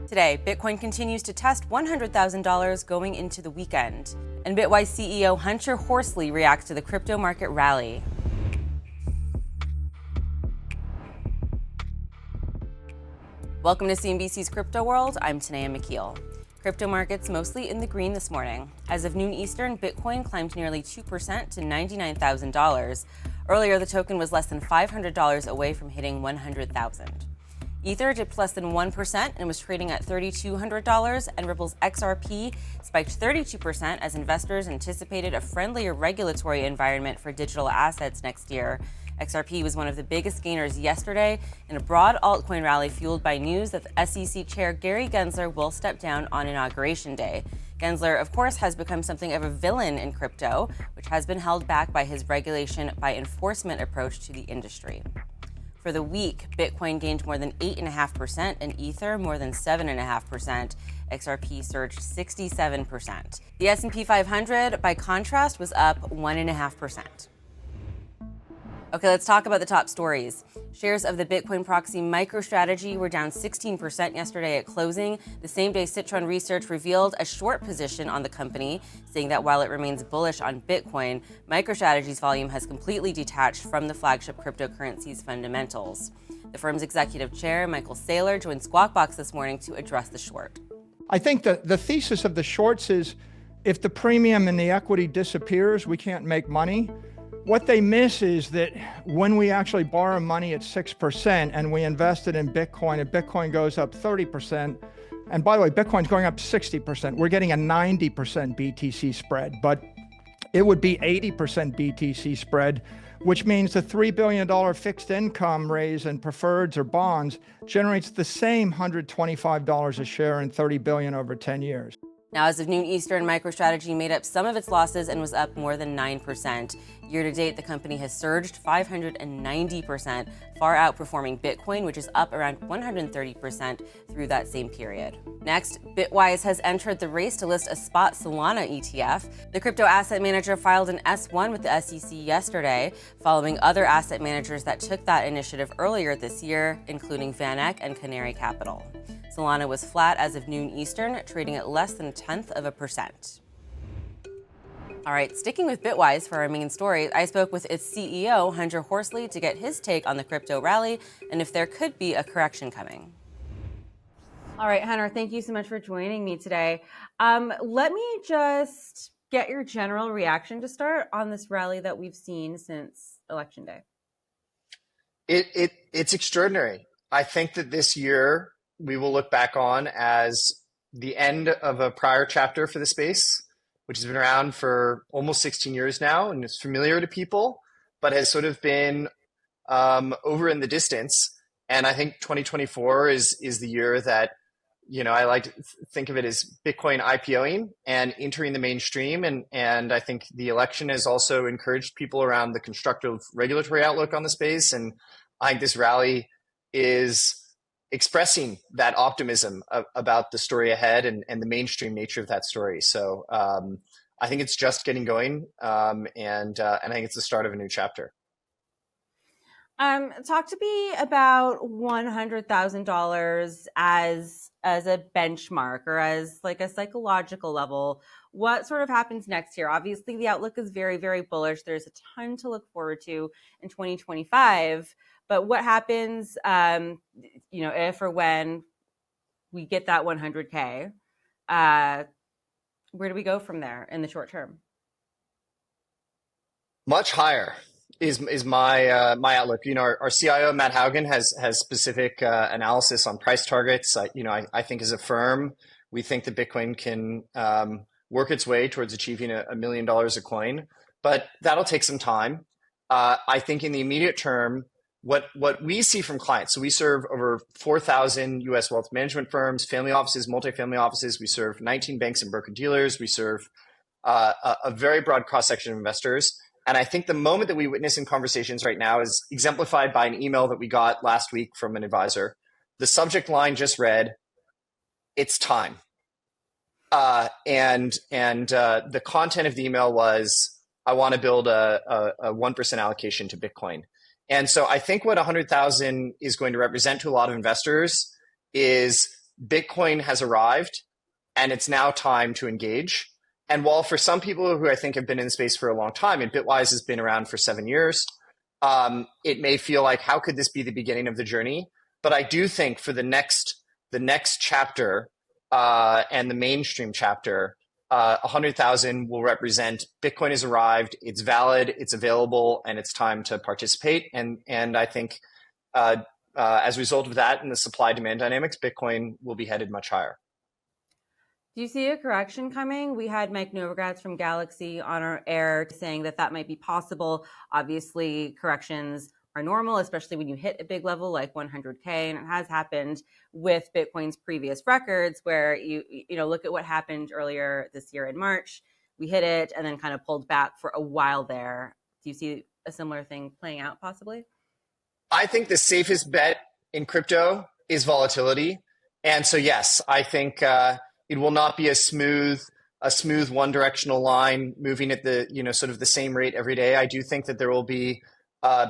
Today, Bitcoin continues to test $100,000 going into the weekend. And Bitwise CEO Hunter Horsley reacts to the crypto market rally. Welcome to CNBC's Crypto World. I'm Tanea McKeel. Crypto markets mostly in the green this morning. As of noon Eastern, Bitcoin climbed nearly 2% to $99,000. Earlier, the token was less than $500 away from hitting $100,000. Ether dipped less than 1% and was trading at $3,200, and Ripple's XRP spiked 32% as investors anticipated a friendlier regulatory environment for digital assets next year. XRP was one of the biggest gainers yesterday in a broad altcoin rally fueled by news that the SEC Chair Gary Gensler will step down on Inauguration Day. Gensler, of course, has become something of a villain in crypto, which has been held back by his regulation by enforcement approach to the industry. For the week, Bitcoin gained more than 8.5% and Ether more than 7.5%. XRP surged 67%. The S&P 500, by contrast, was up 1.5%. Okay, let's talk about the top stories. Shares of the Bitcoin proxy MicroStrategy were down 16% yesterday at closing. The same day, Citron Research revealed a short position on the company, saying that while it remains bullish on Bitcoin, MicroStrategy's volume has completely detached from the flagship cryptocurrency's fundamentals. The firm's executive chair, Michael Saylor, joined Squawk Box this morning to address the short. I think that the thesis of the shorts is if the premium in the equity disappears, we can't make money. What they miss is that when we actually borrow money at 6% and we invest it in Bitcoin, and Bitcoin goes up 30%, and by the way, Bitcoin's going up 60%, we're getting a 90% BTC spread, but it would be 80% BTC spread, which means the $3 billion fixed income raise in preferreds or bonds generates the same $125 a share and $30 billion over 10 years. Now, as of noon Eastern, MicroStrategy made up some of its losses and was up more than 9%. Year to date, the company has surged 590%, far outperforming Bitcoin, which is up around 130% through that same period. Next, Bitwise has entered the race to list a spot Solana ETF. The crypto asset manager filed an S-1 with the SEC yesterday, following other asset managers that took that initiative earlier this year, including VanEck and Canary Capital. Solana was flat as of noon Eastern, trading at less than 0.1%. All right, sticking with Bitwise for our main story, I spoke with its CEO, Hunter Horsley, to get his take on the crypto rally and if there could be a correction coming. All right, Hunter, thank you so much for joining me today. Let me just get your general reaction to start on this rally that we've seen since Election Day. It's extraordinary. I think that this year we will look back on as the end of a prior chapter for the space, which has been around for almost 16 years now and is familiar to people, but has sort of been over in the distance. And I think 2024 is the year that, I like to think of it as Bitcoin IPOing and entering the mainstream. And I think the election has also encouraged people around the constructive regulatory outlook on the space. And I think this rally is expressing that optimism about the story ahead and the mainstream nature of that story. So I think it's just getting going, and I think it's the start of a new chapter. Talk to me about $100,000 as a benchmark or as like a psychological level. What sort of happens next year? Obviously, the outlook is very, very bullish. There's a ton to look forward to in 2025. But what happens, if or when we get that 100K? Where do we go from there in the short term? Much higher is my my outlook. Our CIO Matt Haugen has specific analysis on price targets. I think as a firm, we think that Bitcoin can work its way towards achieving $1 million a coin, but that'll take some time. I think in the immediate term, what we see from clients, so we serve over 4,000 U.S. wealth management firms, family offices, multifamily offices. We serve 19 banks and broker-dealers. We serve a very broad cross-section of investors. And I think the moment that we witness in conversations right now is exemplified by an email that we got last week from an advisor. The subject line just read, "It's time." And the content of the email was, "I want to build a 1% allocation to Bitcoin." And so I think what 100,000 is going to represent to a lot of investors is Bitcoin has arrived and it's now time to engage. And while for some people who I think have been in the space for a long time, and Bitwise has been around for 7 years, it may feel like, how could this be the beginning of the journey? But I do think for the next chapter and the mainstream chapter, 100,000 will represent Bitcoin has arrived, it's valid, it's available, and it's time to participate. And I think as a result of that and the supply-demand dynamics, Bitcoin will be headed much higher. Do you see a correction coming? We had Mike Novogratz from Galaxy on our air saying that that might be possible. Obviously, corrections are normal, especially when you hit a big level like 100K, and it has happened with Bitcoin's previous records, where you look at what happened earlier this year in March. We hit it and then kind of pulled back for a while there. Do you see a similar thing playing out possibly? I think the safest bet in crypto is volatility. And so, yes, I think it will not be a smooth one directional line moving at the, sort of the same rate every day. I do think that there will be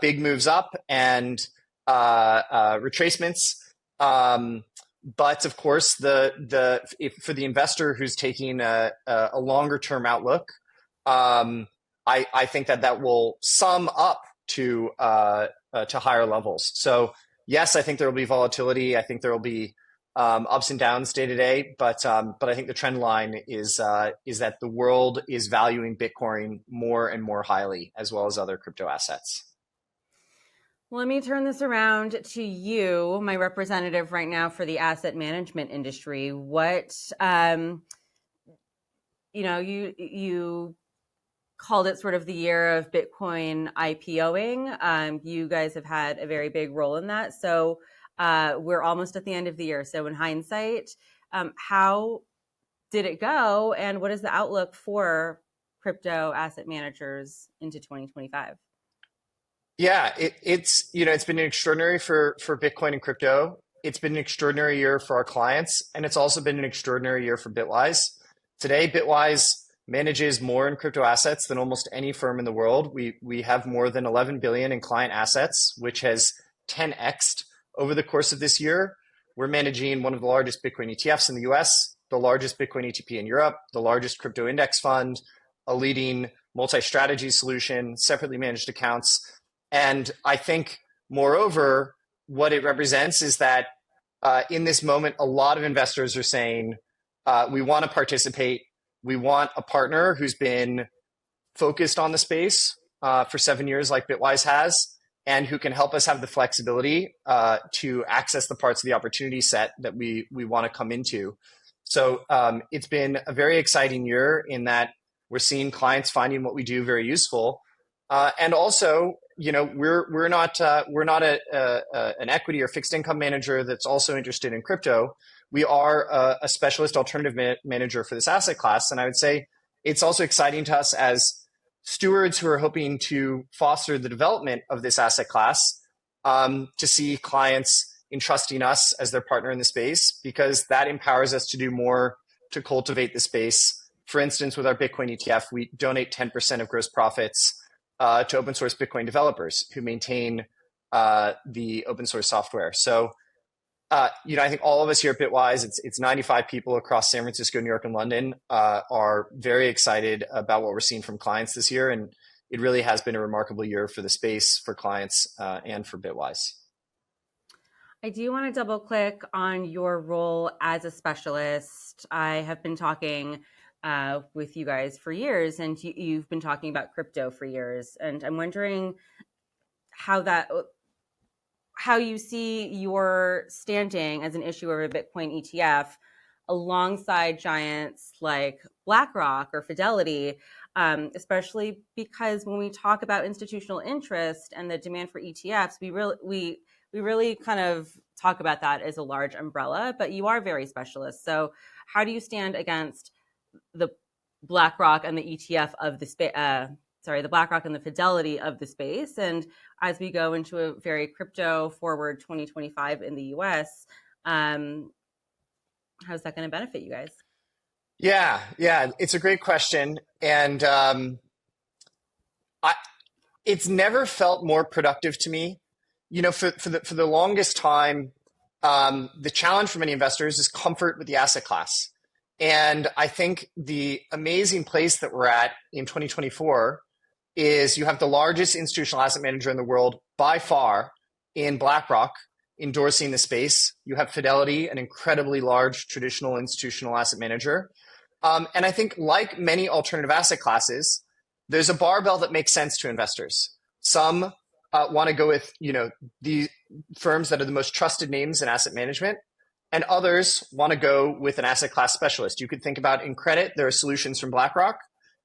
big moves up and retracements. But of course, for the investor who's taking a longer term outlook, I think that will sum up to higher levels. So yes, I think there will be volatility. I think there will be ups and downs day to day, but I think the trend line is that the world is valuing Bitcoin more and more highly, as well as other crypto assets. Well, let me turn this around to you, my representative right now for the asset management industry. What you called it sort of the year of Bitcoin IPOing. You guys have had a very big role in that. So we're almost at the end of the year. So in hindsight, how did it go? And what is the outlook for crypto asset managers into 2025? Yeah, it's been extraordinary for Bitcoin and crypto. It's been an extraordinary year for our clients, and it's also been an extraordinary year for Bitwise. Today, Bitwise manages more in crypto assets than almost any firm in the world. We have more than 11 billion in client assets, which has 10x'd over the course of this year. We're managing one of the largest Bitcoin ETFs in the US, the largest Bitcoin ETP in Europe, the largest crypto index fund, a leading multi-strategy solution, separately managed accounts. And I think, moreover, what it represents is that in this moment, a lot of investors are saying, we want to participate. We want a partner who's been focused on the space for 7 years like Bitwise has, and who can help us have the flexibility to access the parts of the opportunity set that we want to come into. So it's been a very exciting year in that we're seeing clients finding what we do very useful. And also, we're not an equity or fixed income manager that's also interested in crypto. We are a specialist alternative manager for this asset class. And I would say it's also exciting to us as stewards who are hoping to foster the development of this asset class, to see clients entrusting us as their partner in the space, because that empowers us to do more to cultivate the space. For instance, with our Bitcoin ETF, we donate 10% of gross profits to open source Bitcoin developers who maintain the open source software. So, I think all of us here at Bitwise, it's 95 people across San Francisco, New York, and London, are very excited about what we're seeing from clients this year. And it really has been a remarkable year for the space, for clients, and for Bitwise. I do want to double click on your role as a specialist. I have been talking with you guys for years, and you've been talking about crypto for years. And I'm wondering how you see your standing as an issuer of a Bitcoin ETF alongside giants like BlackRock or Fidelity, especially because when we talk about institutional interest and the demand for ETFs, we really kind of talk about that as a large umbrella, but you are very specialist. So how do you stand against the BlackRock and the ETF of the space? The BlackRock and the Fidelity of the space. And as we go into a very crypto forward 2025 in the US, how's that going to benefit you guys? Yeah, it's a great question. And it's never felt more productive to me. For the longest time, The challenge for many investors is comfort with the asset class. And I think the amazing place that we're at in 2024 is you have the largest institutional asset manager in the world by far in BlackRock endorsing the space. You have Fidelity, an incredibly large traditional institutional asset manager. And I think like many alternative asset classes, there's a barbell that makes sense to investors. Some want to go with, the firms that are the most trusted names in asset management, and others want to go with an asset class specialist. You could think about in credit, there are solutions from BlackRock,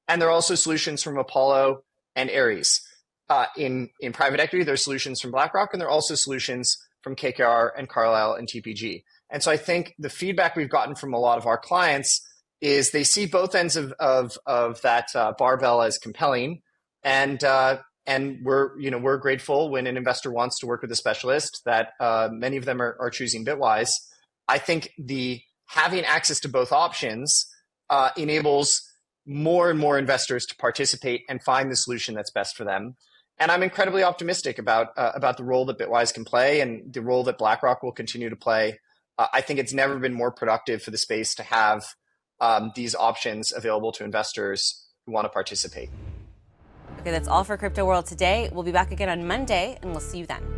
and there are also solutions from Apollo and Ares. In private equity, there are solutions from BlackRock, and there are also solutions from KKR and Carlyle and TPG. And so I think the feedback we've gotten from a lot of our clients is they see both ends of that barbell as compelling, and we're grateful when an investor wants to work with a specialist that many of them are choosing Bitwise. I think having access to both options enables more and more investors to participate and find the solution that's best for them. And I'm incredibly optimistic about the role that Bitwise can play and the role that BlackRock will continue to play. I think it's never been more productive for the space to have these options available to investors who want to participate. Okay, that's all for Crypto World today. We'll be back again on Monday, and we'll see you then.